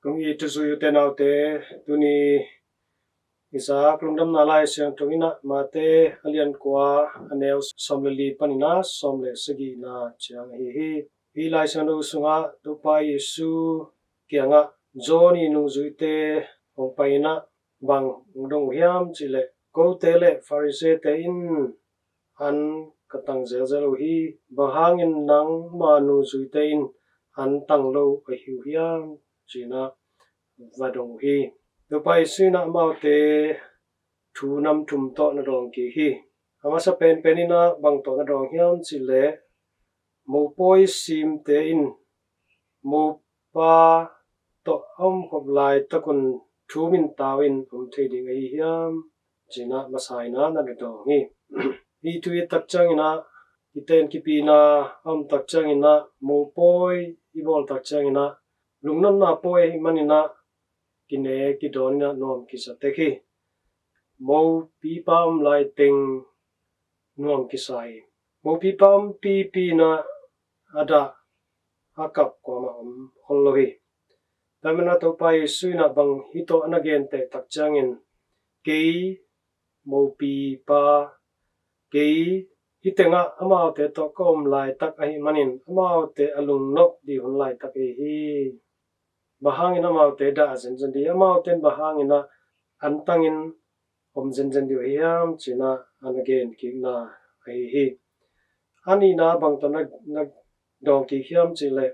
kung itu suyu tenaute tuni isa klungdam nalai siang tungina mate alian kwa aneu somleli panina somle segi na chiang hi lai sang do sunga tupa Yesu kianga John inu zuite ongpaina bang ngdong hiam chile ko tele Pharisee te in an katang zelzel hi bahangin nang manu zuite in an tanglo hiu hiam china vadong hi tupa Yesu na maute thunam thumto na dong ki hi amasa pen penina bang to na dong hiam chile mo poi sim te in mo pa to om khop lai takun thumin tawin theding hi hiam china masaina na dong hi hi tu takchangina iten kipina takchangina mo poi ibol takchangina lungnon na poi manina kine kidonina nom kisateki mo pipam lighting nom kisai mo pipam pipina ada akap koma hollohi tamana to pai suina bang hito anagente takchangin kei mo pipa kei hitenga amaute to kom lai tak ahi manin amaute alung nok di hon lai tak hi bahangin amaute da zen di amauten bahangina antangin zen di hiam china anagen kigna hi ani na bang to na dong ki hiam chile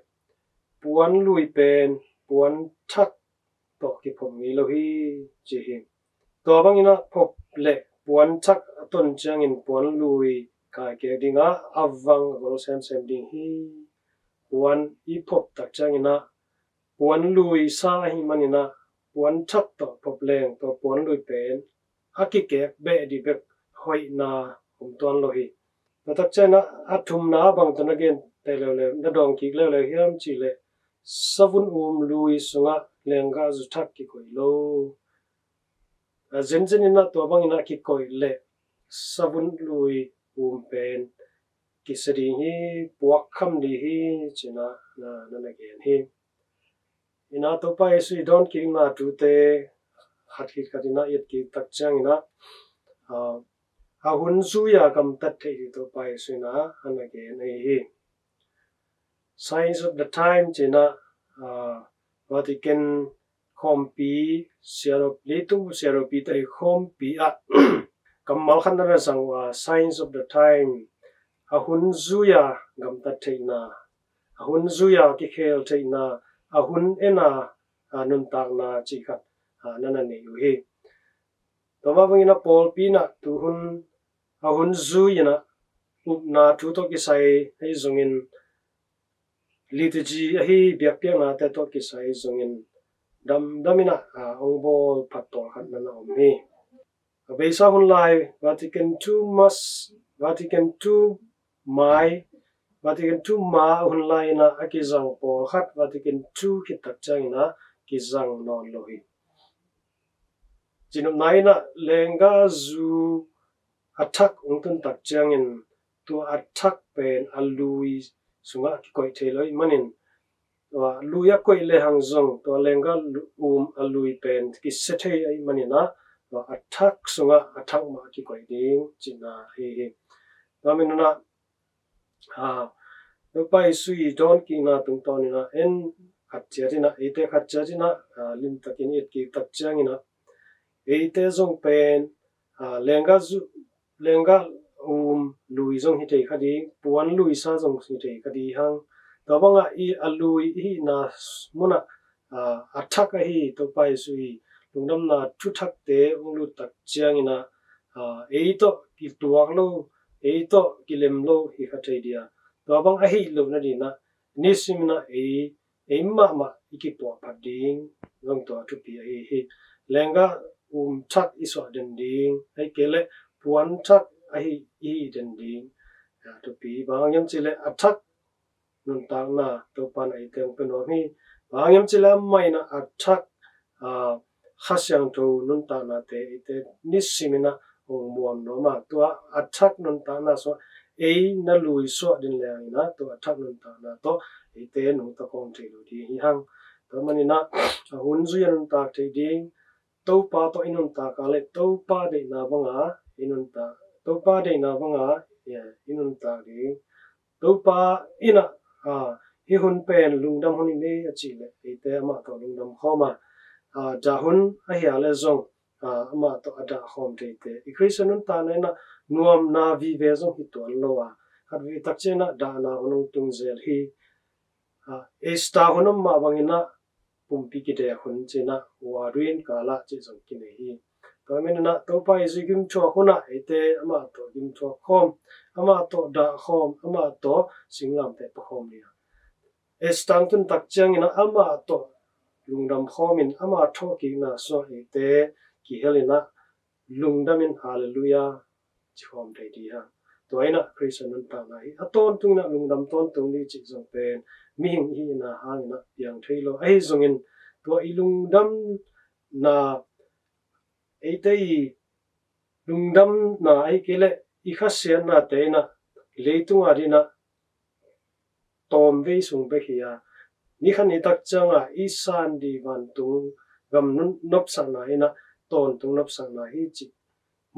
puan lui pen puan thak to ki phom mi lo hi chi hi to bangina phop le puan thak ton changin puan lui kai ke dinga awang gol sem ding hi puan I phop tak changina puan lui sa hi manina puan thak to phop leng to puan lui pen akike be di be hoi na ton lo hi tak chana athum na bang ton again tele na dong ki le hiam chi le savun lui sunga lenga zu thak ki koi lo zenina to bangina ki koi le savun lui pen ki sedi hi puak kham di hi china na again hi ina to pa Yesu don ki na tu te hathi kadina yet ki tak changina ahun zuya kam tat the to pa Yesu na an again hi signs of the time china Vatican khompi seropi te khompi a kamal khanna sangwa signs of the time ahun zuya gam tat theina ahun zuya ki khel theina ahun ena nun tak na chi khat nana ne yu hi toma bangina pol pina tu ahun zuyina upna tu to ki sai hei zungin liturgy hi biak na te to ki sai zungin damina ongbol patol khat nana omhi beisa hun lai Vatican II mai Vatican II ma hun lai na akizang pol khat Vatican II ki tak changina kizang non lohi jinum naina lenga zu athak ungtun tak changin tu athak pen alui sunga ki koi theloi manin wa luya koi le hangjong to lenga alui pen ki sethei ai manina wa athak sunga athak ma ki koi ding china hi taminuna no pai sui don ki na tung tonina en khatcherina ite khatcherina lim takin it ki tak changina ite zong pen lenga lui zong hi thei khadi puan lui sa zong hi thei khadi hang tawanga I alui hi na muna athak hi to pai sui lungdam na thu thak te unglu tak chiangina eito ki tuak lo eito ki lem lo hi khathei dia tawang a hi lo na dina nisimna ma iki to pading long to thu pi hi lenga thak iso den ding ai kele puan thak hi den ding to pi bangyam chile athak nun tak na to pan ai teng peno hi bangyam chile mai na athak khasyang to nun ta na te ite nisimina muam no ma to athak nun ta na so na lui so din le na to athak nun ta na to ite nu ta kong thei lo di hi hang manina hunzu yanun tak theding topa to inun tak ale topa de na banga inun ta topa de na banga inun tak ding topa ina hi hun pen lungdam hun ni achi le ite ama to lungdam khoma jahun a hi ale zong ama to ada khom te te ikrisanun ta na nuam na vi ve zong hi to lowa hat vi tak chena da na hunung tung zel hi esta hunum ma bangina pumpi ki de hun chena warin kala che zong ki nei hi to menna to pa izigim chwa khuna ite ama to gim chwa khom ama to da khom ama to singlam te pa khom ni estang tun tak chang ina ama to lungdam khomin ama tho ki na so ite ki helina lungdamin hallelujah chom te di ha to ina christian ta na hi aton tung na lungdam ton tung ni chi zong pen mi hing hi na hang na piang thailo ai zongin to ilungdam na eitei lungdam na ai kele I khasian na te na leitung arina tom ve sung be hiya ni khan itak changa isan di van tung gam nun nop sana ina ton tung nop sana hi chi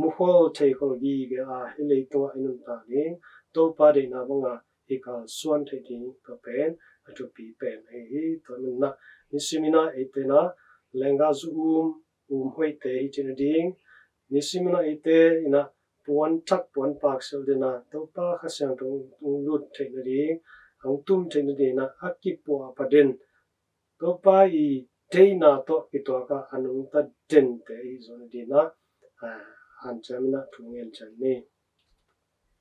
muhol thei khol gi ge hi leitung inun ta ni to pa de na banga ikal suan thei ding to pen atu pi pen hi to na nisimina etena lenga zoom hoi te hi chin ding nisimina ite ina puan thak puan pak sel dena to pa khasiang tung lut thei na ding ang tum thei na dena akipo paden to pa I teina to ito ka anung ta den te hi zon dina han chamina thungen chan ni